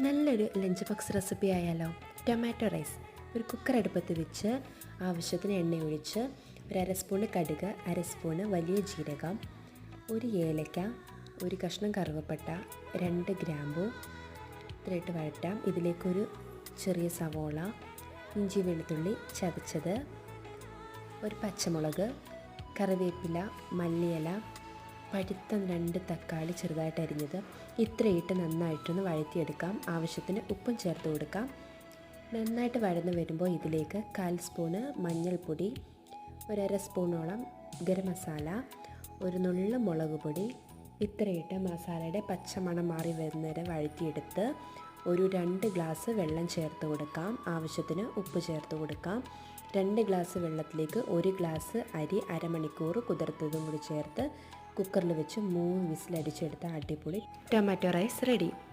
നല്ലൊരു lunch box recipe ആയാലോ. Tomato rice. ഒരു കുക്കർ അടുപ്പത്ത് വെച്ച് ആവശ്യത്തിന് എണ്ണ ഒഴിച്ച് ഒരു അര സ്പൂണ് കടുക്, അര സ്പൂണ് വലിയ ജീരകം, ഒരു ഏലക്ക, ഒരു കഷ്ണം കറുവപ്പട്ട, 2 ഗ്രാമ്പു ഇത്രയിട്ട് വഴറ്റാം. ഇതിലേക്കൊരു ചെറിയ സവോള, ഇഞ്ചി വെളുത്തുള്ളി ചതച്ചത്, ഒരു പച്ചമുളക്, കറിവേപ്പില, മല്ലിയില, പഴുത്ത 2 തക്കാളി ചെറുതായിട്ട് അരിഞ്ഞത് ഇത്രയിട്ട് നന്നായിട്ടൊന്ന് വഴറ്റിയെടുക്കാം. ആവശ്യത്തിന് ഉപ്പും ചേർത്ത് കൊടുക്കാം. നന്നായിട്ട് വഴന്ന് വരുമ്പോൾ ഇതിലേക്ക് 1/4 സ്പൂണ് മഞ്ഞൾപ്പൊടി, ഒരര സ്പൂണോളം ഗരം മസാല, ഒരു നുള്ളു മുളക് പൊടി ഇത്രയിട്ട് മസാലയുടെ പച്ചമണം മാറി വരുന്നവരെ വഴറ്റിയെടുത്ത് ഒരു 2 ഗ്ലാസ് വെള്ളം ചേർത്ത് കൊടുക്കാം. ആവശ്യത്തിന് ഉപ്പ് ചേർത്ത് കൊടുക്കാം. 2 ഗ്ലാസ് വെള്ളത്തിലേക്ക് 1 ഗ്ലാസ് അരി അരമണിക്കൂർ കുതിർത്തതും കൂടി ചേർത്ത് കുക്കറിൽ വെച്ച് 3 വിസിലടിച്ചെടുത്ത അടിപൊളി ടൊമാറ്റോ റൈസ് റെഡി.